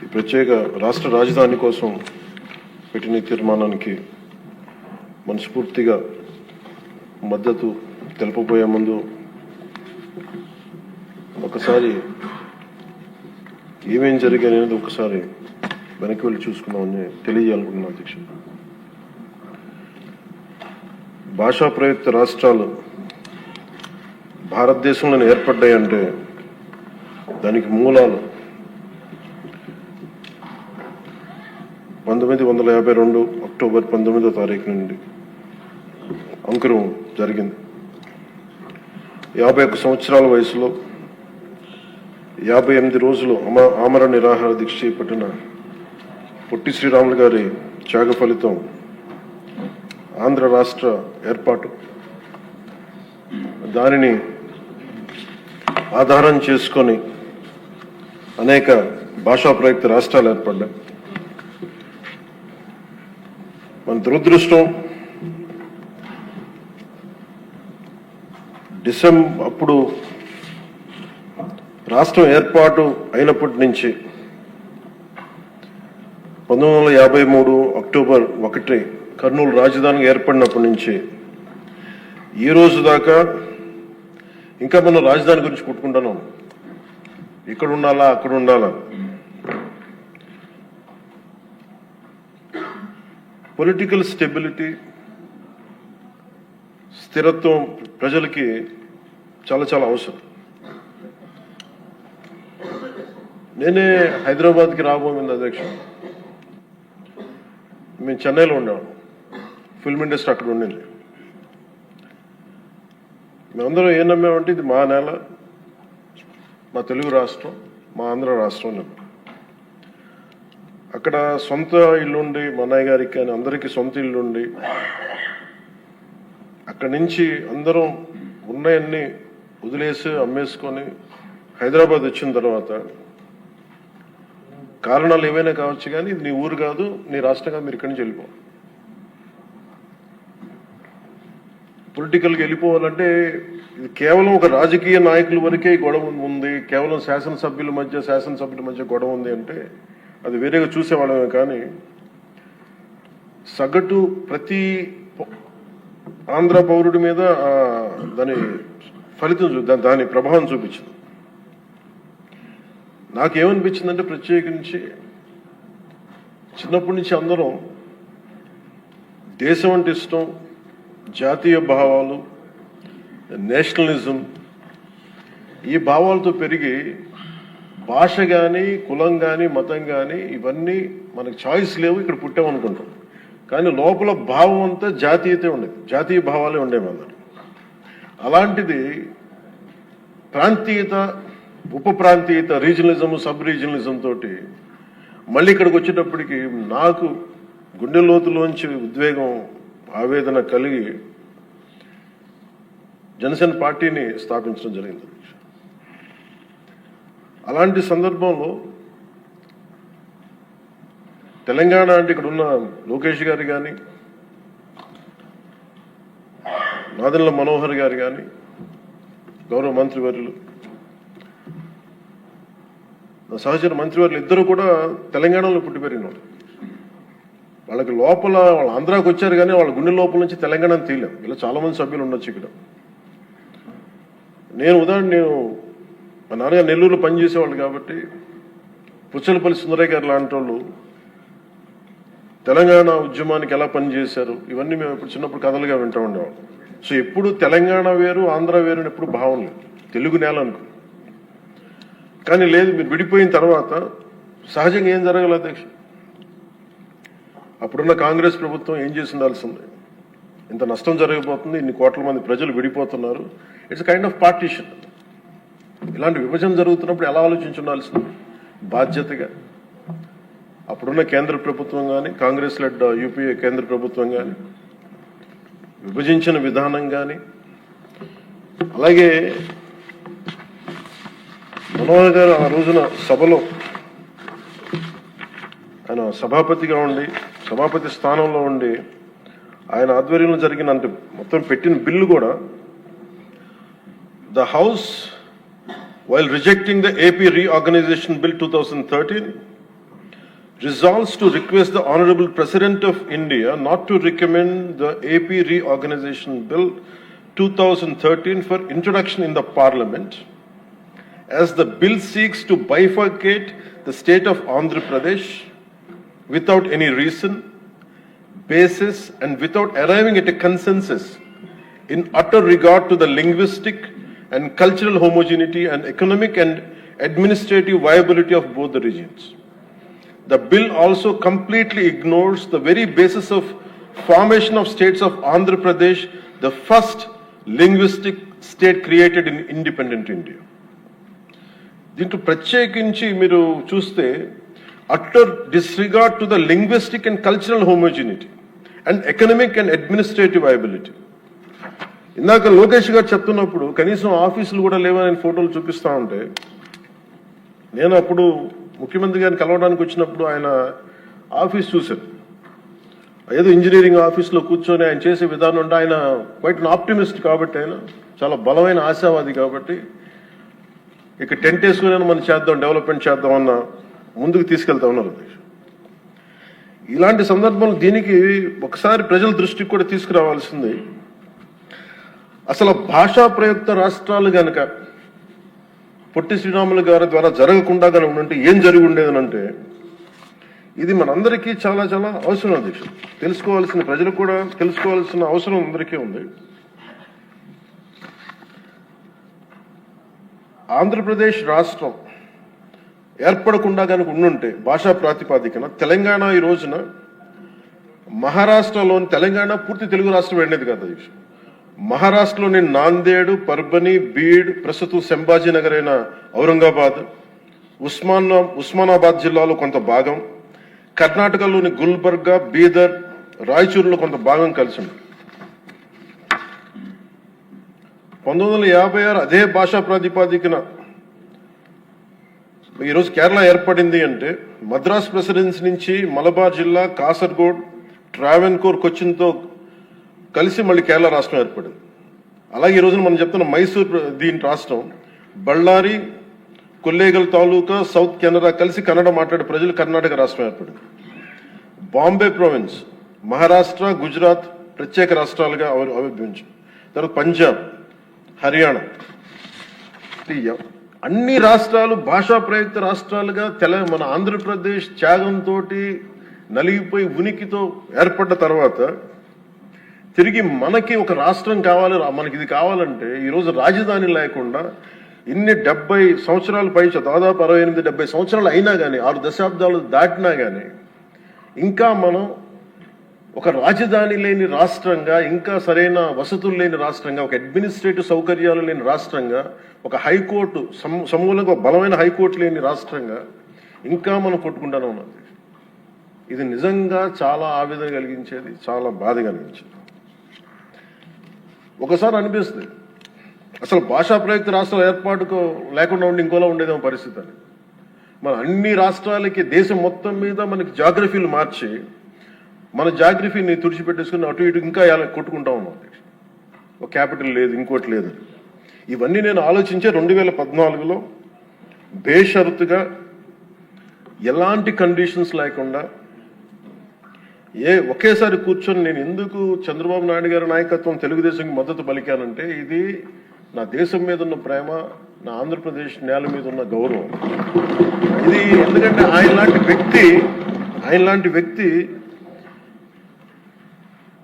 ఈ ప్రత్యేక రాష్ట్ర రాజధాని కోసం పెట్టిన తీర్మానానికి మనస్ఫూర్తిగా మద్దతు తెలుపబోయే ముందు ఒకసారి ఏమేం జరిగాయి అనేది ఒకసారి వెనక్కి వెళ్ళి చూసుకున్నామని తెలియజేయాలనుకుంటున్నాను అధ్యక్ష. భాషా ప్రయుక్త రాష్ట్రాలు భారతదేశంలో ఏర్పడ్డాయంటే దానికి మూలాలు 1952 అక్టోబర్ 19వ తారీఖు నుండి అంకురం జరిగింది. 51 సంవత్సరాల వయసులో 58 రోజులు ఆమరణ నిరాహార దీక్ష చేపట్టిన పొట్టి శ్రీరాములు గారి త్యాగ ఫలితం ఆంధ్ర రాష్ట్ర ఏర్పాటు. దానిని ఆధారం చేసుకొని అనేక భాషా ప్రయుక్త రాష్ట్రాలు ఏర్పడ్డాయి. మన దురదృష్టం అప్పుడు రాష్ట్రం ఏర్పాటు అయినప్పటి నుంచి 1953 అక్టోబర్ 1 కర్నూలు రాజధానిగా ఏర్పడినప్పటి నుంచి ఈ రోజు దాకా ఇంకా మనం రాజధాని గురించి కొట్టుకుంటున్నాం. ఇక్కడ ఉండాలా అక్కడ ఉండాలా. పొలిటికల్ స్టెబిలిటీ, స్థిరత్వం ప్రజలకి చాలా చాలా అవసరం. నేనే హైదరాబాద్కి రాబోయింది అధ్యక్ష. మేము చెన్నైలో ఉండేవాళ్ళం. ఫిల్మ్ ఇండస్ట్రీ అక్కడ ఉండింది. మేమందరం ఏం నమ్మామంటే ఇది మా నేల, మా తెలుగు రాష్ట్రం, మా ఆంధ్ర రాష్ట్రం. అక్కడ సొంత ఇల్లుండి మా అన్నయ్య గారికి కానీ అందరికీ సొంత ఇల్లుండి అక్కడి నుంచి అందరం ఉన్నాయన్నీ వదిలేసి అమ్మేసుకొని హైదరాబాద్ వచ్చిన తర్వాత కారణాలు ఏవైనా కావచ్చు కానీ ఇది నీ ఊరు కాదు, నీ రాష్ట్రం కాదు, మీరు ఇక్కడి నుంచి వెళ్ళిపో. పొలిటికల్గా వెళ్ళిపోవాలంటే ఇది కేవలం ఒక రాజకీయ నాయకుల వరకే గొడవ ఉంది, కేవలం శాసనసభ్యుల మధ్య గొడవ ఉంది అంటే అది వేరేగా చూసేవాళ్ళమే. కానీ సగటు ప్రతి ఆంధ్ర పౌరుడి మీద దాని ఫలితం దాని ప్రభావం చూపించింది. నాకేమనిపించిందంటే ప్రత్యేకించి చిన్నప్పటి నుంచి అందరం దేశం అంటే ఇష్టం, జాతీయ భావాలు, నేషనలిజం ఈ భావాలతో పెరిగి భాష కానీ కులం కానీ మతం కానీ ఇవన్నీ మనకు చాయిస్ లేవు, ఇక్కడ పుట్టామనుకుంటాం. కానీ లోపల భావం అంతా జాతీయతే ఉండేది, జాతీయ భావాలే ఉండేవి అందరు. అలాంటిది ప్రాంతీయత, ఉప ప్రాంతీయత, రీజనలిజం, సబ్ రీజనలిజం తోటి మళ్ళీ ఇక్కడికి వచ్చేటప్పటికి నాకు గుండె లోతులోంచి ఉద్వేగం, ఆవేదన కలిగి జనసేన పార్టీని స్థాపించడం జరిగింది. అలాంటి సందర్భంలో తెలంగాణ అంటే ఇక్కడ ఉన్న లోకేష్ గారు కానీ, నాదెండ్ల మనోహర్ గారు కానీ, గౌరవ మంత్రివర్యులు, సహచర మంత్రివర్యులు ఇద్దరు కూడా తెలంగాణలో పుట్టి పెరిగిన వాళ్ళు. వాళ్ళకి లోపల వాళ్ళు ఆంధ్రాకి వచ్చారు కానీ వాళ్ళ గుండె లోపల నుంచి తెలంగాణను తీయలేం. ఇలా చాలా మంది సభ్యులు ఉండొచ్చు ఇక్కడ. నేను మా నాన్నగారు నెల్లూరులో పనిచేసేవాళ్ళు కాబట్టి పుచ్చలపల్లి సుందరయ్య గారు లాంటి వాళ్ళు తెలంగాణ ఉద్యమానికి ఎలా పనిచేశారు ఇవన్నీ మేము ఇప్పుడు చిన్నప్పుడు కథలుగా వింటూ ఉండేవాళ్ళం. సో ఎప్పుడు తెలంగాణ వేరు ఆంధ్ర వేరు అని ఎప్పుడు భావం లేదు, తెలుగు నేల అనుకో. కానీ లేదు, మీరు విడిపోయిన తర్వాత సహజంగా ఏం జరగాలి అధ్యక్ష? అప్పుడున్న కాంగ్రెస్ ప్రభుత్వం ఏం చేసి ఉండాల్సింది? ఇంత నష్టం జరగబోతుంది, ఇన్ని కోట్ల మంది ప్రజలు విడిపోతున్నారు, ఇట్స్ కైండ్ ఆఫ్ పార్టీషన్. ఇలాంటి విభజన జరుగుతున్నప్పుడు ఎలా ఆలోచించి ఉండాల్సింది? బాధ్యతగా అప్పుడున్న కేంద్ర ప్రభుత్వం కానీ, కాంగ్రెస్ లెడ్ యూపీఏ కేంద్ర ప్రభుత్వం కానీ విభజించిన విధానం కానీ, అలాగే మనోహర్ గారు ఆ రోజున సభలో ఆయన సభాపతిగా ఉండి, సభాపతి స్థానంలో ఉండి ఆయన ఆధ్వర్యంలో జరిగిన అంటే మొత్తం పెట్టిన బిల్లు కూడా the house while rejecting the AP Reorganization Bill 2013 resolves to request the Honorable President of India not to recommend the AP Reorganization Bill 2013 for introduction in the Parliament, as the bill seeks to bifurcate the state of Andhra Pradesh without any reason, basis, and without arriving at a consensus in utter regard to the linguistic and cultural homogeneity and economic and administrative viability of both the regions. The bill also completely ignores the very basis of formation of states of Andhra Pradesh, the first linguistic state created in independent India. దీంట్లో ప్రత్యేకించి మీరు చూస్తే utter disregard to the linguistic and cultural homogeneity and economic and administrative viability. ఇందాక లోకేష్ గారు చెప్తున్నప్పుడు కనీసం ఆఫీసులు కూడా లేవని ఫోటోలు చూపిస్తా ఉంటే, నేను అప్పుడు ముఖ్యమంత్రి గారిని కలవడానికి వచ్చినప్పుడు ఆయన ఆఫీస్ చూశాను. ఏదో ఇంజనీరింగ్ ఆఫీస్లో కూర్చొని ఆయన చేసే విధానం అంటే ఆయన క్వైట్ అన్ ఆప్టిమిస్ట్ కాబట్టి, ఆయన చాలా బలమైన ఆశావాది కాబట్టి, ఇక టెంట్ వేసుకుని మనం చేద్దాం, డెవలప్మెంట్ చేద్దాం అన్న ముందుకు తీసుకెళ్తా ఉన్నారు. ఇలాంటి సందర్భంలో దీనికి ఒకసారి ప్రజల దృష్టికి కూడా తీసుకురావాల్సింది. అసలు భాషా ప్రయుక్త రాష్ట్రాలు కనుక పొట్టి శ్రీరాములు గారి ద్వారా జరగకుండా కనుక ఉంటే ఏం జరిగి ఉండేదనంటే, ఇది మనందరికీ చాలా చాలా అవసరం. అధ్యక్షుడు తెలుసుకోవాల్సిన, ప్రజలు కూడా తెలుసుకోవాల్సిన అవసరం అందరికీ ఉంది. ఆంధ్రప్రదేశ్ రాష్ట్రం ఏర్పడకుండా కనుక ఉండుంటే భాషా ప్రాతిపాదికన తెలంగాణ ఈ రోజున మహారాష్ట్రలోని, తెలంగాణ పూర్తి తెలుగు రాష్ట్రం వెళ్ళేది కదా. మహారాష్ట్రలోని నాందేడ్, పర్బని, బీడ్, ప్రస్తుతం సంభాజీనగర్ అయిన ఔరంగాబాద్, ఉస్మానాబాద్ జిల్లాలో కొంత భాగం, కర్ణాటకలోని గుల్బర్గా, బీదర్, రాయచూరులో కొంత భాగం కలిసి ఉంది. 1956 అదే భాషా ప్రాతిపాదికన ఈరోజు కేరళ ఏర్పడింది అంటే, మద్రాస్ ప్రెసిడెన్సీ నుంచి మలబార్ జిల్లా, కాసర్గోడ్, ట్రావెన్కోర్, కొచ్చిన్తో కలిసి మళ్ళీ కేరళ రాష్ట్రం ఏర్పడింది. అలాగే ఈ రోజున మనం చెప్తున్న మైసూర్ దీని రాష్ట్రం, బళ్ళారి, కొల్లేగల్ తాలూకా, సౌత్ కెనరా కలిసి కన్నడ మాట్లాడే ప్రజలు కర్ణాటక రాష్ట్రం ఏర్పడింది. బాంబే ప్రావిన్స్, మహారాష్ట్ర, గుజరాత్ ప్రత్యేక రాష్ట్రాలుగా ఆవిర్భవించాయి. తర్వాత పంజాబ్, హర్యానా, అన్ని రాష్ట్రాలు భాషా ప్రయుక్త రాష్ట్రాలుగా మన ఆంధ్రప్రదేశ్ త్యాగంతో నలిగిపోయి ఉనికితో ఏర్పడ్డ తర్వాత తిరిగి మనకి ఒక రాష్ట్రం కావాలి, మనకి ఇది కావాలంటే ఈరోజు రాజధాని లేకుండా ఇన్ని 70 సంవత్సరాలు పై, దాదాపు 68-70 సంవత్సరాలు అయినా కానీ, 6 దశాబ్దాలు దాటినా కానీ ఇంకా మనం ఒక రాజధాని లేని రాష్ట్రంగా, ఇంకా సరైన వసతులు లేని రాష్ట్రంగా, ఒక అడ్మినిస్ట్రేటివ్ సౌకర్యాలు లేని రాష్ట్రంగా, ఒక హైకోర్టు సమూలంగా బలమైన హైకోర్టు లేని రాష్ట్రంగా ఇంకా మనం కొట్టుకుంటానే ఉన్నాం. ఇది నిజంగా చాలా ఆవేదన కలిగించేది, చాలా బాధ కలిగించేది. ఒకసారి అనిపిస్తుంది అసలు భాషా ప్రయుక్త రాష్ట్రాల ఏర్పాటుకు లేకుండా ఉండి ఇంకోలా ఉండేదేమో పరిస్థితి అని. మన అన్ని రాష్ట్రాలకి, దేశం మొత్తం మీద మనకి జాగ్రఫీలు మార్చి మన జాగ్రఫీని తుడిచిపెట్టేసుకుని అటు ఇటు ఇంకా కొట్టుకుంటా ఉన్నాం. ఒక క్యాపిటల్ లేదు, ఇంకోటి లేదు. ఇవన్నీ నేను ఆలోచించే 2014లో బేషరతుగా ఎలాంటి కండిషన్స్ లేకుండా ఒకేసారి కూర్చొని నేను ఎందుకు చంద్రబాబు నాయుడు గారి నాయకత్వం, తెలుగుదేశంకి మద్దతు పలికానంటే, ఇది నా దేశం మీద ఉన్న ప్రేమ, నా ఆంధ్రప్రదేశ్ నేల మీద ఉన్న గౌరవం. ఇది ఎందుకంటే ఆయన లాంటి వ్యక్తి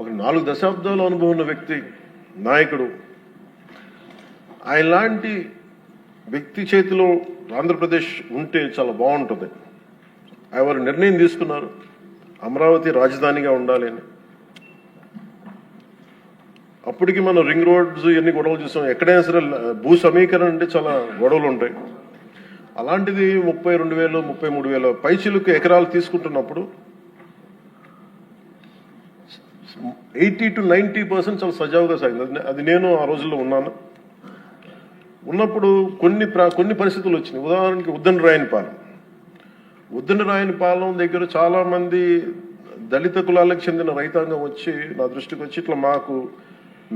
ఒక 4 దశాబ్దాల అనుభవం ఉన్న వ్యక్తి, నాయకుడు. ఆయన లాంటి వ్యక్తి చేతిలో ఆంధ్రప్రదేశ్ ఉంటే చాలా బాగుంటుంది. వారు నిర్ణయం తీసుకున్నారు అమరావతి రాజధానిగా ఉండాలి అని. అప్పటికి మనం రింగ్ రోడ్స్ ఇవన్నీ గొడవలు చూసాం. ఎక్కడైనా సరే భూ సమీకరణ అంటే చాలా గొడవలు ఉంటాయి. అలాంటిది 32,000 33,000 పైచిలుకు ఎకరాలు తీసుకుంటున్నప్పుడు 80 to 90% చాలా సజావుగా సాగింది. అది నేను ఆ రోజుల్లో ఉన్నప్పుడు కొన్ని పరిస్థితులు వచ్చినాయి. ఉదాహరణకి ఉద్దనరాయనిపాలెం దగ్గర చాలా మంది దళిత కులాలకు చెందిన రైతాంగం వచ్చి నా దృష్టికి వచ్చి, ఇట్లా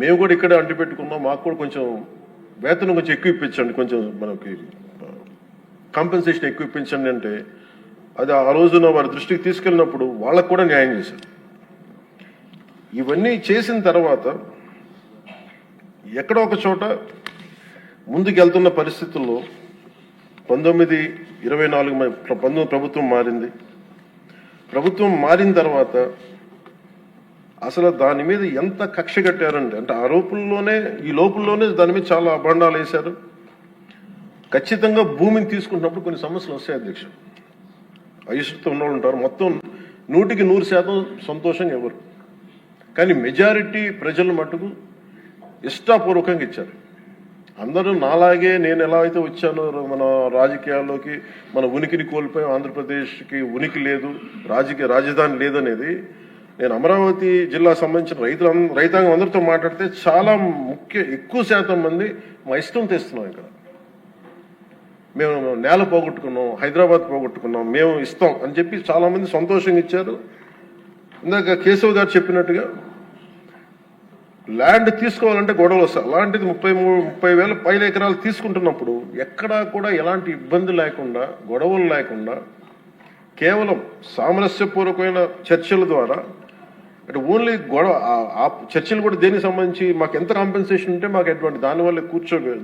మేము కూడా ఇక్కడే అంటి పెట్టుకున్నాం, మాకు కూడా కొంచెం వేతనం కొంచెం ఎక్కువ ఇప్పించండి, కొంచెం మనకి కాంపెన్సేషన్ ఎక్కువ ఇప్పించండి అంటే, అది ఆ రోజున వారి దృష్టికి తీసుకెళ్ళినప్పుడు వాళ్ళకు కూడా న్యాయం చేశారు. ఇవన్నీ చేసిన తర్వాత ఎక్కడో ఒక చోట ముందుకెళ్తున్న పరిస్థితుల్లో 1924 ప్రభుత్వం మారింది. ప్రభుత్వం మారిన తర్వాత అసలు దాని మీద ఎంత కక్ష కట్టారంటే, అంటే ఈ లోపుల్లోనే దాని మీద చాలా అభాండాలు వేశారు. ఖచ్చితంగా భూమిని తీసుకుంటున్నప్పుడు కొన్ని సమస్యలు వస్తాయి అధ్యక్ష. అయిష్టతో ఉన్నవాళ్ళు ఉంటారు, మొత్తం 100% సంతోషంగా ఎవరు, కానీ మెజారిటీ ప్రజలు మటుకు ఇష్టాపూర్వకంగా ఇచ్చారు. అందరూ నాలాగే నేను ఎలా అయితే వచ్చానో మన రాజకీయాల్లోకి మన ఉనికిని కోల్పోయాం, ఆంధ్రప్రదేశ్కి ఉనికి లేదు, రాజధాని లేదనేది నేను అమరావతి జిల్లా సంబంధించిన రైతాంగం అందరితో మాట్లాడితే చాలా ఎక్కువ శాతం మంది మా ఇష్టం తెస్తున్నాం. ఇక్కడ మేము నేల పోగొట్టుకున్నాం, హైదరాబాద్ పోగొట్టుకున్నాం, మేము ఇస్తాం అని చెప్పి చాలా మంది సంతోషంగా ఇచ్చారు. ఇందాక కేశవ్ గారు చెప్పినట్టుగా ల్యాండ్ తీసుకోవాలంటే గొడవలు వస్తాయి. అలాంటిది 30,000 పైన ఎకరాలు తీసుకుంటున్నప్పుడు ఎక్కడా కూడా ఎలాంటి ఇబ్బంది లేకుండా, గొడవలు లేకుండా, కేవలం సామరస్యపూర్వకమైన చర్చల ద్వారా, అంటే ఓన్లీ ఆ చర్చలు కూడా దేనికి సంబంధించి మాకు ఎంత కాంపెన్సేషన్ ఉంటే మాకు ఎటువంటి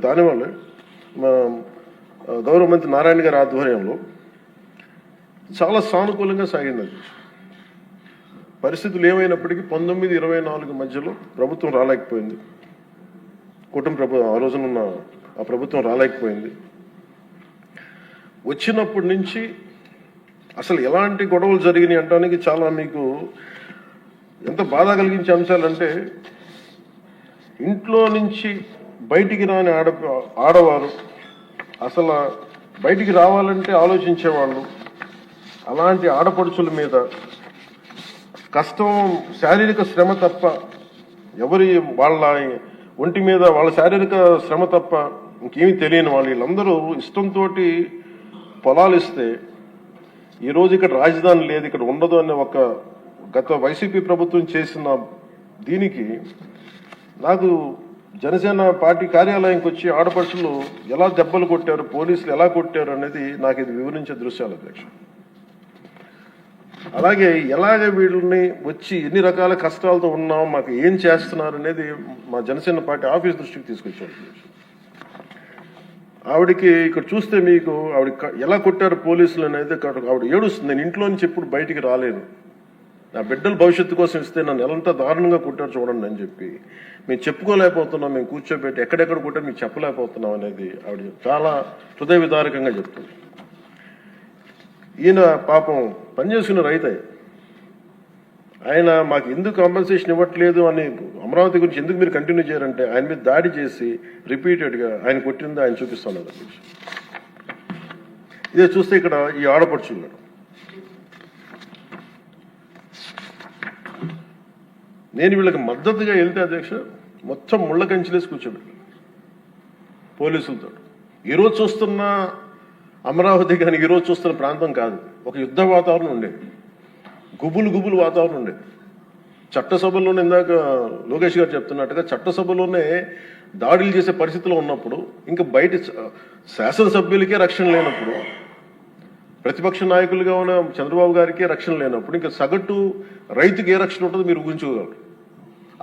దానివల్ల గౌరవ మంత్రి నారాయణ గారి ఆధ్వర్యంలో చాలా సానుకూలంగా సాగింది. పరిస్థితులు ఏమైనప్పటికీ 1924 మధ్యలో ప్రభుత్వం రాలేకపోయింది, ఆ రోజునున్న ఆ ప్రభుత్వం రాలేకపోయింది. వచ్చినప్పటి నుంచి అసలు ఎలాంటి గొడవలు జరిగినాయి అంటానికి చాలా మీకు ఎంత బాధ కలిగించే అంశాలంటే, ఇంట్లో నుంచి బయటికి రాని ఆడవారు అసలు బయటికి రావాలంటే ఆలోచించేవాళ్ళు. అలాంటి ఆడపడుచుల మీద కష్టం, శారీరక శ్రమ తప్ప వాళ్ళ ఒంటి మీద వాళ్ళ శారీరక శ్రమ తప్ప ఇంకేమీ తెలియని వాళ్ళు వీళ్ళందరూ ఇష్టంతో పొలాలు ఇస్తే ఈరోజు ఇక్కడ రాజధాని లేదు, ఇక్కడ ఉండదు అనే ఒక గత వైసీపీ ప్రభుత్వం చేసిన దీనికి నాకు జనసేన పార్టీ కార్యాలయంకి వచ్చి ఆడపడుచులు ఎలా దెబ్బలు కొట్టారు, పోలీసులు ఎలా కొట్టారు అనేది నాకు ఇది వివరించే దృశ్యాలు అధ్యక్ష. అలాగే ఎలాగ వీళ్ళని వచ్చి ఎన్ని రకాల కష్టాలతో ఉన్నాం, మాకు ఏం చేస్తున్నారు అనేది మా జనసేన పార్టీ ఆఫీస్ దృష్టికి తీసుకొచ్చారు. ఆవిడకి ఇక్కడ చూస్తే మీకు ఆవిడ ఎలా కొట్టారు పోలీసులు అనేది ఆవిడ ఏడుస్తుంది. నేను ఇంట్లో నుంచి ఎప్పుడు బయటికి రాలేదు, నా బిడ్డల భవిష్యత్తు కోసం ఇస్తే నన్ను ఎలాంటి దారుణంగా కొట్టారు చూడండి అని చెప్పి మేము చెప్పుకోలేకపోతున్నాం, మేము కూర్చోబెట్టి ఎక్కడెక్కడ కొట్టారు మీకు చెప్పలేకపోతున్నాం అనేది ఆవిడ చాలా హృదయ విదారకంగా చెప్తుంది. ఈయన పాపం పనిచేసుకున్న రైతే, ఆయన మాకు ఎందుకు కాంపెన్సేషన్ ఇవ్వట్లేదు అని అమరావతి గురించి ఎందుకు మీరు కంటిన్యూ చేయారంటే ఆయన మీద దాడి చేసి రిపీటెడ్గా ఆయన కొట్టింది ఆయన చూపిస్తున్నారు. ఇదే చూస్తే ఇక్కడ ఈ ఆడపడుచున్నాడు, నేను వీళ్ళకి మద్దతుగా వెళ్తే అధ్యక్ష మొత్తం ముళ్ళ కంచెలేసి కూర్చోబెట్టాను పోలీసులతో. ఈరోజు చూస్తున్న అమరావతి కానీ ఈరోజు చూస్తున్న ప్రాంతం కాదు, ఒక యుద్ధ వాతావరణం ఉండేది, గుబులు వాతావరణం ఉండేది. చట్టసభల్లోనే ఇందాక లోకేష్ గారు చెప్తున్నట్టుగా చట్టసభలోనే దాడులు చేసే పరిస్థితిలో ఉన్నప్పుడు, ఇంకా బయట శాసనసభ్యులకే రక్షణ లేనప్పుడు, ప్రతిపక్ష నాయకులుగా ఉన్న చంద్రబాబు గారికి రక్షణ లేనప్పుడు, ఇంకా సగటు రైతుకి ఏ రక్షణ ఉంటుందో మీరు ఊహించుకోగలరు.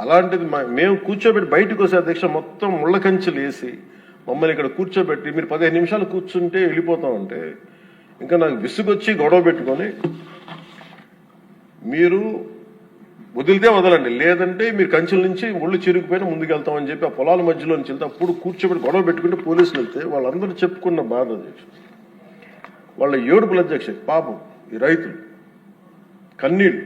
అలాంటిది మేము కూర్చోబెట్టి బయటకు వస్తే అధ్యక్ష మొత్తం ముళ్ళ కంచెలు వేసి మమ్మల్ని ఇక్కడ కూర్చోబెట్టి మీరు 15 నిమిషాలు కూర్చుంటే వెళ్ళిపోతామంటే ఇంకా నాకు విసుగొచ్చి గొడవ పెట్టుకొని మీరు వదిలితే వదలండి, లేదంటే మీరు కంచెల నుంచి ఒళ్ళు చిరిగిపోయినా ముందుకెళ్తామని చెప్పి ఆ పొలాల మధ్యలో నుంచి వెళ్తే అప్పుడు కూర్చోబెట్టి గొడవ పెట్టుకుంటే పోలీసులు వెళ్తే వాళ్ళందరూ చెప్పుకున్న బాధ అధ్యక్ష, వాళ్ళ ఏడుపుల అధ్యక్ష, పాపం ఈ రైతులు కన్నీళ్ళు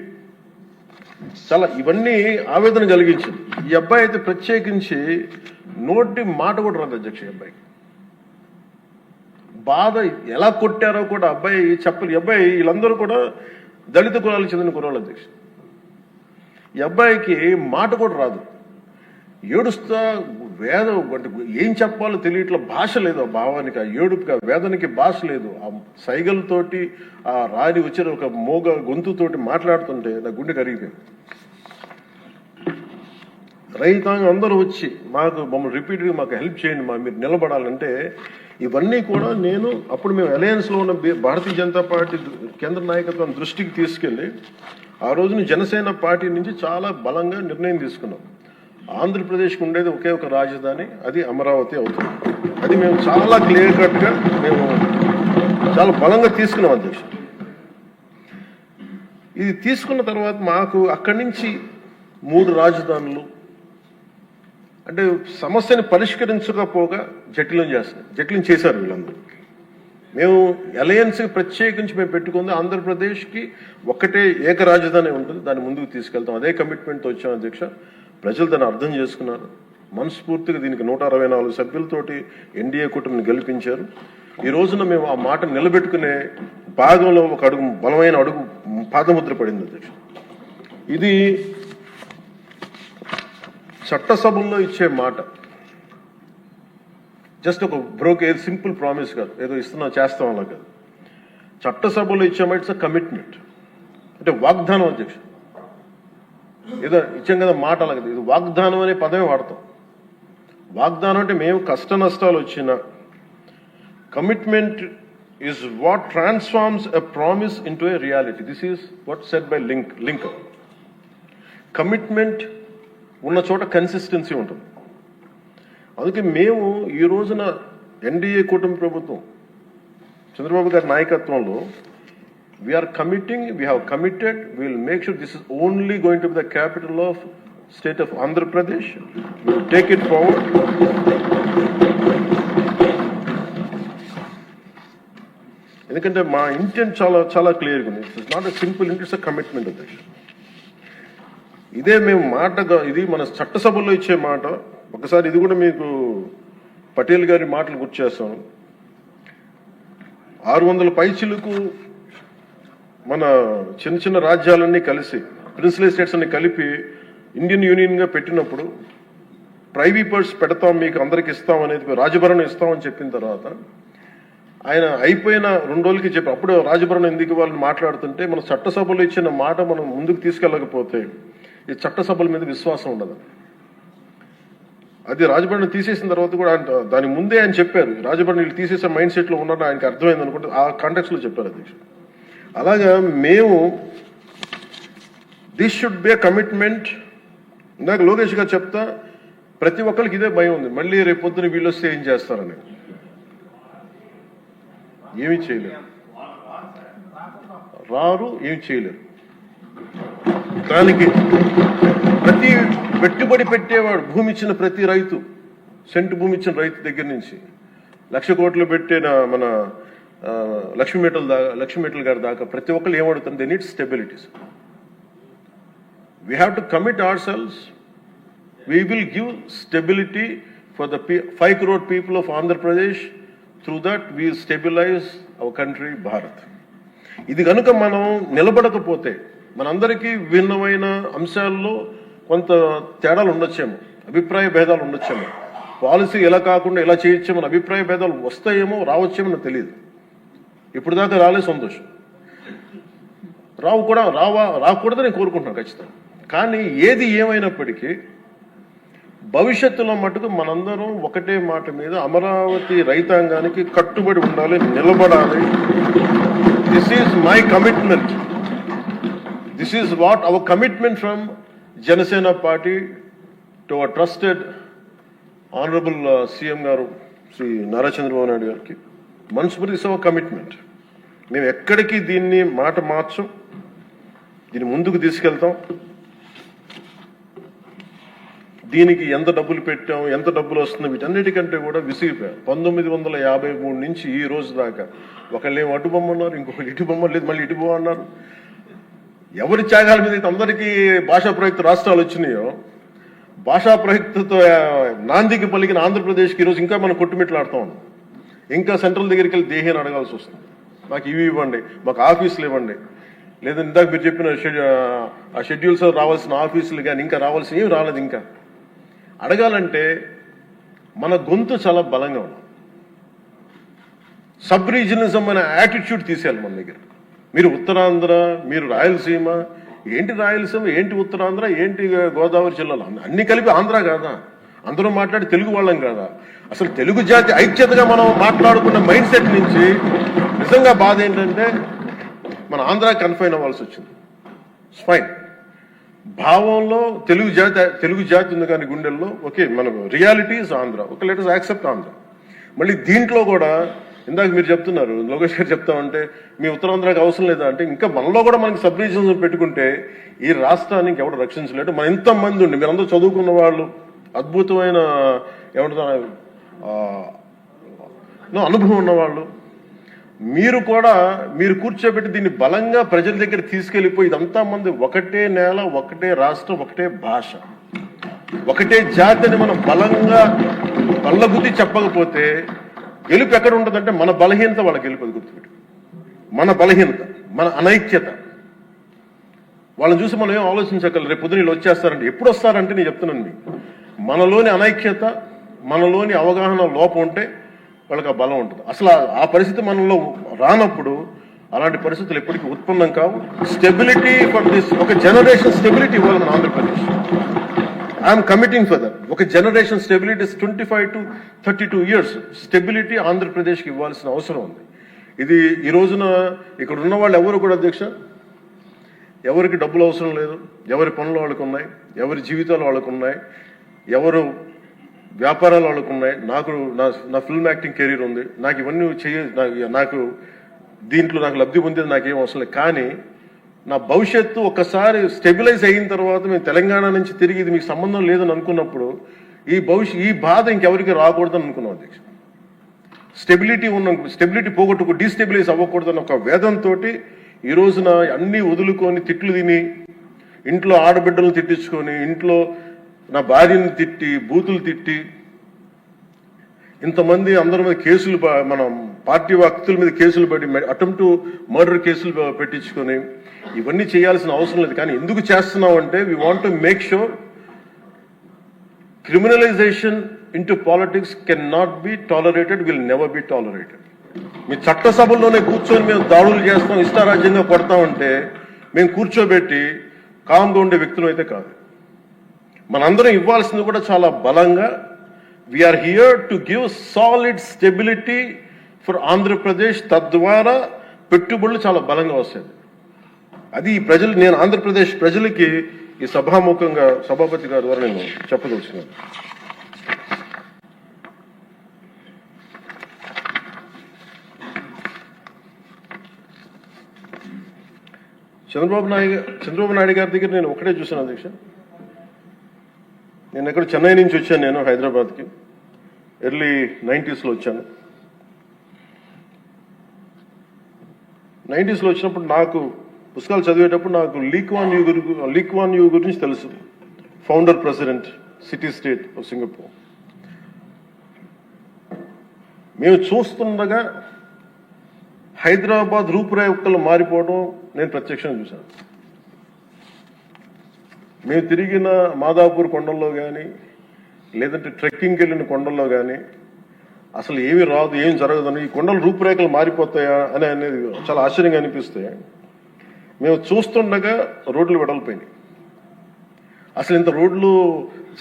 చాలా ఇవన్నీ ఆవేదన కలిగించింది. ఈ అబ్బాయి అయితే ప్రత్యేకించి నోటి మాట కూడా రాదు అధ్యక్ష. ఈ అబ్బాయికి బాధ ఎలా కొట్టారో కూడా అబ్బాయి చెప్పలు. ఈ అబ్బాయి వీళ్ళందరూ కూడా దళిత కులాలకు చెందిన కురాలు అధ్యక్ష. ఈ అబ్బాయికి మాట కూడా రాదు, ఏడుస్తా అంటే ఏం చెప్పాలో తెలియట్లా, భాష లేదు ఆ భావానికి, ఆ ఏడుపుకి, ఆ వేదనకి భాష లేదు. ఆ సైగలతోటి ఆ రాని వచ్చిన ఒక మోగ గొంతుతోటి మాట్లాడుతుంటే నా గుండె కరిగిపోయింది. రైతాంగం అందరూ వచ్చి మమ్మల్ని రిపీటెడ్గా మాకు హెల్ప్ చేయండి, మీరు నిలబడాలంటే ఇవన్నీ కూడా నేను అప్పుడు మేము అలయన్స్లో ఉన్న భారతీయ జనతా పార్టీ కేంద్ర నాయకత్వం దృష్టికి తీసుకెళ్ళి ఆ రోజున జనసేన పార్టీ నుంచి చాలా బలంగా నిర్ణయం తీసుకున్నాం. ఆంధ్రప్రదేశ్కి ఉండేది ఒకే ఒక రాజధాని, అది అమరావతి అవుతుంది. అది మేము చాలా క్లియర్ కట్గా మేము చాలా బలంగా తీసుకున్నాం అధ్యక్ష. ఇది తీసుకున్న తర్వాత మాకు అక్కడి నుంచి 3 రాజధానులు అంటే సమస్యని పరిష్కరించకపోగా జటిలం చేశారు వీళ్ళందరూ. మేము అలయన్స్కి ప్రత్యేకించి మేము పెట్టుకుంది ఆంధ్రప్రదేశ్కి ఒక్కటే ఏక రాజధాని ఉంటుంది, దాన్ని ముందుకు తీసుకెళ్తాం. అదే కమిట్మెంట్తో వచ్చాం అధ్యక్ష. ప్రజలు దాన్ని అర్థం చేసుకున్నారు. మనస్ఫూర్తిగా దీనికి 164 సభ్యులతోటి ఎన్డీఏ కూటమిని గెలిపించారు. ఈ రోజున మేము ఆ మాట నిలబెట్టుకునే భాగంలో ఒక అడుగు బలమైన అడుగు పాదముద్ర పడింది అధ్యక్ష. ఇది చట్టసభల్లో ఇచ్చే మాట జస్ట్ ఒక సింపుల్ ప్రామిస్ కాదు, ఏదో ఇస్తున్నాం చేస్తాం అలా కాదు. చట్టసభలో ఇచ్చే మాట ఇట్స్ కమిట్మెంట్, అంటే వాగ్దానం అధ్యక్ష. ఏదో ఇచ్చాం కదా మాట అలా కదా, ఇది వాగ్దానం అనే పదమే వాడతాం. వాగ్దానం అంటే మేము కష్ట నష్టాలు వచ్చిన commitment is what transforms a promise into a reality. This is what said by Lincoln. Commitment ఉన్న చోట కన్సిస్టెన్సీ ఉంటుంది. అందుకే మేము ఈ రోజున ఎన్డీఏ కూటమి ప్రభుత్వం చంద్రబాబు గారి నాయకత్వంలో we are committing, we have committed, we will make sure this is only going to be the capital of state of Andhra Pradesh. We will take it forward. ఎందుకంటే మా ఇంటెంట్ చాలా చాలా క్లియర్గా ఉంది. ఇట్స్ నాట్ ఎ సింపుల్ ఇంట్, it's a commitment అధ్యక్ష. ఇదే మేము మాటగా, ఇది మన చట్టసభలో ఇచ్చే మాట. ఒకసారి ఇది కూడా మీకు పటేల్ గారి మాటలు గుర్తు చేస్తాను. 600 పైచిలకు మన చిన్న చిన్న రాజ్యాలన్నీ కలిసి ప్రిన్స్లీ స్టేట్స్ అన్ని కలిపి ఇండియన్ యూనియన్గా పెట్టినప్పుడు ప్రైవీపర్స్ పెడతాం, మీకు అందరికి ఇస్తాం అనేది, రాజభరణం ఇస్తామని చెప్పిన తర్వాత ఆయన అయిపోయిన 2 రోజులకి చెప్పి అప్పుడు రాజభరణం ఎందుకు వాళ్ళని మాట్లాడుతుంటే మన చట్టసభలో ఇచ్చిన మాట మనం ముందుకు తీసుకెళ్ళకపోతే ఈ చట్టసభల మీద విశ్వాసం ఉండదు. అది రాజభరణం తీసేసిన తర్వాత కూడా దాని ముందే ఆయన చెప్పారు, రాజభరణం వీళ్ళు తీసేసే మైండ్ సెట్లో ఉన్నారని ఆయనకి అర్థమైంది అనుకుంటే ఆ కాంటెక్స్లో చెప్పారు అధ్యక్ష. అలాగా మేము this should be a commitment. ఇందాక లోకేష్ గారు చెప్తా, ప్రతి ఒక్కరికి ఇదే భయం ఉంది, మళ్ళీ రేపు పొద్దున వీళ్ళు వస్తే ఏం చేస్తారని. ఏమీ చేయలేరు, రారు, ఏమి చేయలేరు. దానికి ప్రతి పెట్టుబడి పెట్టేవాడు, భూమి ఇచ్చిన ప్రతి రైతు, సెంటు భూమి ఇచ్చిన రైతు దగ్గర నుంచి 1,00,000 కోట్లు పెట్టిన మన లక్ష్మీ గారి దాకా ప్రతి ఒక్కరు ఏమడుతుంది, they need stabilities. We have to commit our selves. We will give stability for the 5 crore people of Andhra Pradesh. Through that we stabilize our country Bharat. ఇది కనుక మనం నిలబడకపోతే మనందరికీ భిన్నమైన అంశాల్లో కొంత తేడాలు ఉండొచ్చేమో, అభిప్రాయ భేదాలు ఉండొచ్చేమో, పాలసీ ఎలా కాకుండా ఎలా చేయొచ్చేమో అభిప్రాయ భేదాలు వస్తాయేమో, రావచ్చేమో నాకు తెలియదు. ఇప్పుడు దాకా రాలే, సంతోషం. రాకూడదని నేను కోరుకుంటున్నాను ఖచ్చితంగా. కానీ ఏది ఏమైనప్పటికీ భవిష్యత్తులో మటుకు మనందరం ఒకటే మాట మీద అమరావతి రైతాంగానికి కట్టుబడి ఉండాలి, నిలబడాలి. This is my commitment. This is what our commitment from Janasena party to our trusted honourable CM గారు శ్రీ నారా చంద్రబాబు నాయుడు గారికి. మనస్ఫూర్తి ఇస్ అవర్ కమిట్మెంట్. మేము ఎక్కడికి దీన్ని మాట మార్చం, దీన్ని ముందుకు తీసుకెళ్తాం. దీనికి ఎంత డబ్బులు పెట్టాం, ఎంత డబ్బులు వస్తుంది, వీటన్నిటికంటే కూడా విసిగిపోయాం. 1953 నుంచి ఈ రోజు దాకా ఒకళ్ళేమో అటు బొమ్మ అన్నారు, ఇంకొకళ్ళు ఇటు బొమ్మ లేదు, మళ్ళీ ఇటు బొమ్మ అన్నారు. ఎవరి త్యాగాల మీద అయితే అందరికీ భాషా ప్రయుక్త రాష్ట్రాలు వచ్చినాయో, భాషా ప్రయుక్తతో నాందికి పలికిన ఆంధ్రప్రదేశ్కి ఈరోజు ఇంకా మనం కొట్టుమిట్లాడుతూ ఉన్నాం. ఇంకా సెంట్రల్ దగ్గరికి వెళ్ళి దేహాన్ని అడగాల్సి వస్తుంది. మాకు ఇవి ఇవ్వండి, మాకు ఆఫీసులు ఇవ్వండి, లేదా ఇందాక మీరు చెప్పిన ఆ షెడ్యూల్స్ రావాల్సిన ఆఫీసులు కానీ ఇంకా రావాల్సిన ఏమి రాలేదు. ఇంకా అడగాలంటే మన గొంతు చాలా బలంగా ఉంది. సబ్ రీజనలిజం అనే యాటిట్యూడ్ తీసేయాలి మన దగ్గర. మీరు ఉత్తరాంధ్ర, మీరు రాయలసీమ, ఏంటి రాయలసీమ, ఏంటి ఉత్తరాంధ్ర, ఏంటి గోదావరి జిల్లాలో అన్ని కలిపి ఆంధ్ర కాదా? అందరూ మాట్లాడి తెలుగు వాళ్ళం కదా. అసలు తెలుగు జాతి ఐక్యతగా మనం మాట్లాడుకున్న మైండ్ సెట్ నుంచి నిజంగా బాధ ఏంటంటే మన ఆంధ్ర కన్ఫైన్ అవ్వాల్సి వచ్చింది. ఫైన్, భావంలో తెలుగు జాతి ఉంది కానీ గుండెల్లో ఓకే, మన realities Andhra, okay, let us accept Andhra. మళ్ళీ దీంట్లో కూడా ఇందాక మీరు చెప్తున్నారు, లోకేష్ గారు చెప్తామంటే మీ ఉత్తరాంధ్రకి అవసరం లేదా అంటే, ఇంకా మనలో కూడా మనకి సబ్ రీజన్స్ పెట్టుకుంటే ఈ రాష్ట్రానికి ఎవడు రక్షించలేడు. మన ఇంతమంది ఉండి మీరందరూ చదువుకున్న వాళ్ళు, అద్భుతమైన ఏమంటారు అనుభవం ఉన్నవాళ్ళు, మీరు కూర్చోబెట్టి దీన్ని బలంగా ప్రజల దగ్గర తీసుకెళ్లిపోయి ఇదంతా మంది ఒకటే నేల, ఒకటే రాష్ట్రం, ఒకటే భాష, ఒకటే జాతి అని మనం బలంగా బల్లగుద్ది చెప్పకపోతే గెలుపు ఎక్కడ ఉంటుందంటే మన బలహీనత వాళ్ళ గెలుపు. అది గుర్తుపెట్టు, మన బలహీనత, మన అనైక్యత. వాళ్ళని చూసి మనం ఏం ఆలోచించగలరు, రేపు పొద్దున వీళ్ళు వచ్చేస్తారంటే. ఎప్పుడు వస్తారంటే నేను చెప్తున్నాను మీకు, మనలోని అనైక్యత, మనలోని అవగాహన లోపం ఉంటే వాళ్ళకి ఆ బలం ఉంటుంది. అసలు ఆ పరిస్థితి మనలో రానప్పుడు అలాంటి పరిస్థితులు ఎప్పటికీ ఉత్పన్నం కావు. స్టెబిలిటీ ఫర్ దిస్, ఒక జనరేషన్ స్టెబిలిటీ ఇవ్వాలి మన Andhra Pradesh. I'm committing for that. ఒక generation stability 25 to 32 years stability ఆంధ్రప్రదేశ్కి ఇవ్వాల్సిన అవసరం ఉంది. ఇది ఈ రోజున ఇక్కడ ఉన్న వాళ్ళు ఎవరు కూడా అధ్యక్ష, ఎవరికి డబ్బులు అవసరం లేదు, ఎవరి పనులు వాళ్ళకు ఉన్నాయి, ఎవరి జీవితాలు వాళ్ళకు ఉన్నాయి, ఎవరు వ్యాపారాలు వాళ్ళకు ఉన్నాయి. నా ఫిల్మ్ యాక్టింగ్ కెరీర్ ఉంది, నాకు ఇవన్నీ నాకు దీంట్లో నాకు లబ్ధి పొందేది నాకేం అవసరం లేదు. కానీ నా భవిష్యత్తు ఒక్కసారి స్టెబిలైజ్ అయిన తర్వాత మేము తెలంగాణ నుంచి తిరిగి ఇది మీకు సంబంధం లేదని అనుకున్నప్పుడు ఈ బాధ ఇంకెవరికి రాకూడదని అనుకున్నాం అధ్యక్ష. స్టెబిలిటీ పోగొట్టుకు డీస్టెబిలైజ్ అవ్వకూడదని ఒక వేదంతో ఈ రోజున అన్ని వదులుకొని తిట్లు తిని, ఇంట్లో ఆడబిడ్డలను తిట్టించుకొని, ఇంట్లో నా భార్యను తిట్టి, బూతులు తిట్టి, ఇంతమంది అందరి మీద కేసులు, మన పార్టీ వ్యక్తుల మీద కేసులు పడి, అటెంప్ట్ మర్డర్ కేసులు పెట్టించుకొని ఇవన్నీ చేయాల్సిన అవసరం లేదు. కానీ ఎందుకు చేస్తున్నాం అంటే we want to make sure criminalization into politics can not be tolerated, will never be tolerated. మీ చట్టసభల్లోనే కూర్చొని మేము దాడులు చేస్తాం, ఇష్టారాజ్యంగా కొడతామంటే మేము కూర్చోబెట్టి కామ్గా ఉండే వ్యక్తులు అయితే కాదు. మనందరం ఇవ్వాల్సింది కూడా చాలా బలంగా, we are here to give solid stability for Andhra Pradesh. తద్వారా పెట్టుబడులు చాలా బలంగా వస్తాయి. అది ఈ ప్రజలు, నేను ఆంధ్రప్రదేశ్ ప్రజలకి ఈ సభాముఖంగా సభాపతి గారి ద్వారా నేను చెప్పదలుచుకున్నాను. చంద్రబాబు నాయుడు గారి దగ్గర నేను ఒకటే చూశాను అధ్యక్ష. నేను ఎక్కడ చెన్నై నుంచి వచ్చాను, నేను హైదరాబాద్కి ఎర్లీ 90s వచ్చాను. 90s వచ్చినప్పుడు నాకు పుస్తకాలు చదివేటప్పుడు నాకు లీ క్వాన్ యూ గురించి తెలుసు. Founder president city state of Singapore. మేము చూస్తుండగా హైదరాబాద్ రూపురేఖలు మారిపోవడం నేను ప్రత్యక్షంగా చూశాను. మేము తిరిగిన మాదాపూర్ కొండల్లో కానీ, లేదంటే ట్రెక్కింగ్కి వెళ్ళిన కొండల్లో కానీ అసలు ఏమి రాదు, ఏం జరగదని, ఈ కొండల రూపురేఖలు మారిపోతాయా అనేది చాలా ఆశ్చర్యంగా అనిపిస్తే, మేము చూస్తుండగా రోడ్లు వెడల్పోయినాయి. అసలు ఇంత రోడ్లు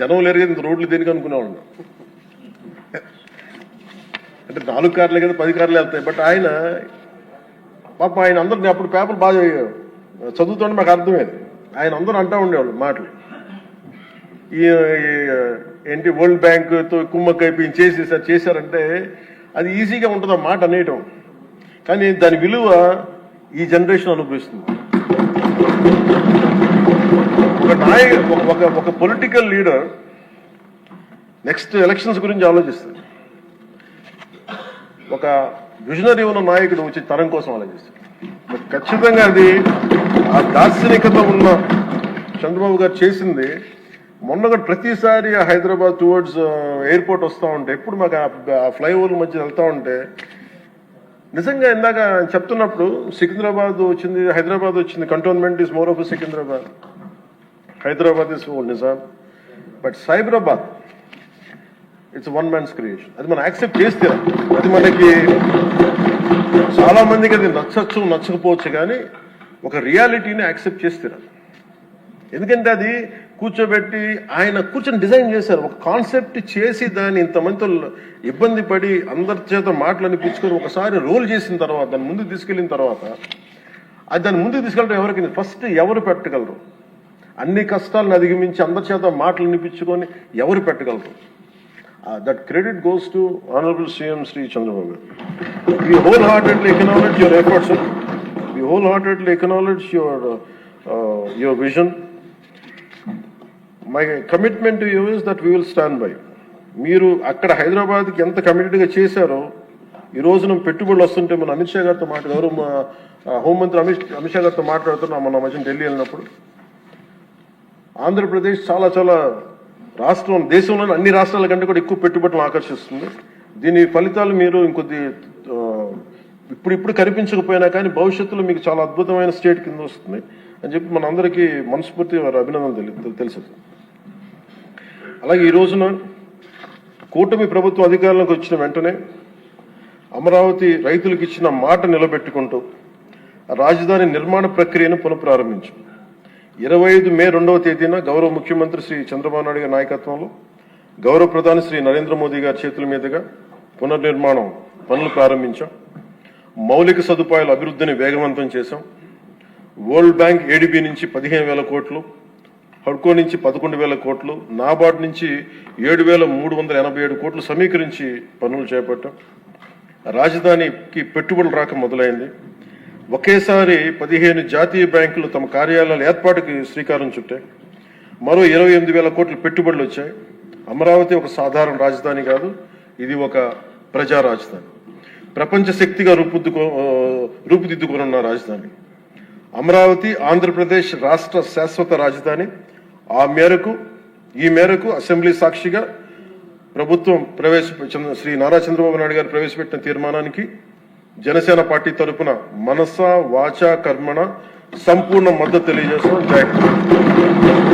జనం లేరు కదా, ఇంత రోడ్లు దేనికి అనుకునేవాళ్ళం. అంటే 4 కార్లే కదా, 10 కార్లే వెళ్తాయి. బట్ ఆయన అందరినీ అప్పుడు పేపర్ బాగా చదువుతుంటే మాకు అర్థమేది. ఆయన అందరూ అంటూ ఉండేవాళ్ళు మాటలు, ఏంటి వరల్డ్ బ్యాంకుతో కుమ్మక్కైపోయి చేశారంటే అది ఈజీగా ఉంటుంది ఆ మాట అనేయటం. కానీ దాని విలువ ఈ జనరేషన్ అనుభవిస్తుంది. ఒక పొలిటికల్ లీడర్ నెక్స్ట్ ఎలక్షన్స్ గురించి ఆలోచిస్తాడు. ఒక విజనరీ ఉన్న నాయకుడు వచ్చి తరం కోసం ఆలోచిస్తాడు. ఖచ్చితంగా అది ఆ దార్శనికత ఉన్న చంద్రబాబు గారు చేసింది. మొన్నగా ప్రతిసారి హైదరాబాద్ టువర్డ్స్ ఎయిర్పోర్ట్ వస్తూ ఉంటే, ఎప్పుడు మాకు ఆ ఫ్లైఓవర్ మధ్య వెళ్తూ ఉంటే నిజంగా ఇందాక చెప్తున్నప్పుడు సికింద్రాబాద్ వచ్చింది, హైదరాబాద్ వచ్చింది. Cantonment is more of Secunderabad, Hyderabad is Nizam. But Cyberabad it's one man's creation. అది మనం యాక్సెప్ట్ చేస్తే, అది మనకి చాలా మందికి అది నచ్చచ్చు నచ్చకపోవచ్చు, కానీ ఒక రియాలిటీని యాక్సెప్ట్ చేస్తారు. ఎందుకంటే అది కూర్చోబెట్టి ఆయన కూర్చొని డిజైన్ చేశారు. ఒక కాన్సెప్ట్ చేసి దాన్ని ఇంతమందితో ఇబ్బంది పడి అందరి చేత మాటలు అనిపించుకొని ఒకసారి రోల్ చేసిన తర్వాత దాన్ని ముందుకు తీసుకెళ్ళిన తర్వాత అది దాన్ని ముందుకు తీసుకెళ్ళడం ఎవరికి ఫస్ట్ ఎవరు పెట్టగలరు? అన్ని కష్టాలను అధిగమించి అందరి చేత మాటలు అనిపించుకొని ఎవరు పెట్టగలరు? That credit goes to honourable CM Shri Chandrababu. We wholeheartedly acknowledge your efforts, sir. We wholeheartedly acknowledge your vision. My commitment to you is that we will stand by. మీరు అక్కడ హైదరాబాద్కి ఎంత కమిటెడ్గా చేశారో ఈ రోజున పెట్టుబడులు వస్తుంటే మన అమిత్ షా గారితో గౌరవ హోంమంత్రి అమిత్ షా గారితో మాట్లాడుతున్నాం మన మధ్య ఢిల్లీ వెళ్ళినప్పుడు. ఆంధ్రప్రదేశ్ చాలా చాలా రాష్ట్రం దేశంలోని అన్ని రాష్ట్రాల కంటే కూడా ఎక్కువ పెట్టుబడులను ఆకర్షిస్తుంది. దీని ఫలితాలు మీరు ఇంకొద్ది ఇప్పుడు కనిపించకపోయినా కానీ భవిష్యత్తులో మీకు చాలా అద్భుతమైన స్టేట్ కింద వస్తుంది అని చెప్పి మన అందరికీ మనస్ఫూర్తి వారి అభినందనలు తెలుసు. అలాగే ఈ రోజున కూటమి ప్రభుత్వం అధికారంలోకి వచ్చిన వెంటనే అమరావతి రైతులకు ఇచ్చిన మాట నిలబెట్టుకుంటూ రాజధాని నిర్మాణ ప్రక్రియను పునఃప్రారంభించాం. 25 మే 2వ తేదీన గౌరవ ముఖ్యమంత్రి శ్రీ చంద్రబాబు నాయుడు గారి నాయకత్వంలో గౌరవ ప్రధాని శ్రీ నరేంద్ర మోదీ గారి చేతుల మీదుగా పునర్నిర్మాణం పనులు ప్రారంభించాం. మౌలిక సదుపాయాల అభివృద్ధిని వేగవంతం చేశాం. వరల్డ్ బ్యాంక్ ఏడీబీ నుంచి 15,000 కోట్లు, హడ్కో నుంచి 11,000 కోట్లు, నాబార్డ్ నుంచి 7,387 కోట్లు సమీకరించి పనులు చేపట్టాం. రాజధానికి పెట్టుబడులు రాక మొదలైంది. ఒకేసారి 15 జాతీయ బ్యాంకులు తమ కార్యాలయాల ఏర్పాటుకి శ్రీకారం చుట్టాయి. మరో 28,000 కోట్ల పెట్టుబడులు వచ్చాయి. అమరావతి ఒక సాధారణ రాజధాని కాదు, ఇది ఒక ప్రజా రాజధాని. ప్రపంచ శక్తిగా రూపుదిద్దుకోనున్న రాజధాని అమరావతి ఆంధ్రప్రదేశ్ రాష్ట్ర శాశ్వత రాజధాని. ఈ మేరకు అసెంబ్లీ సాక్షిగా ప్రభుత్వం శ్రీ నారా చంద్రబాబు నాయుడు గారు ప్రవేశపెట్టిన తీర్మానానికి జనసేన పార్టీ తరఫున మనస వాచ కర్మణ సంపూర్ణ మద్దతు తెలియజేస్తున్నాం. జై హింద్.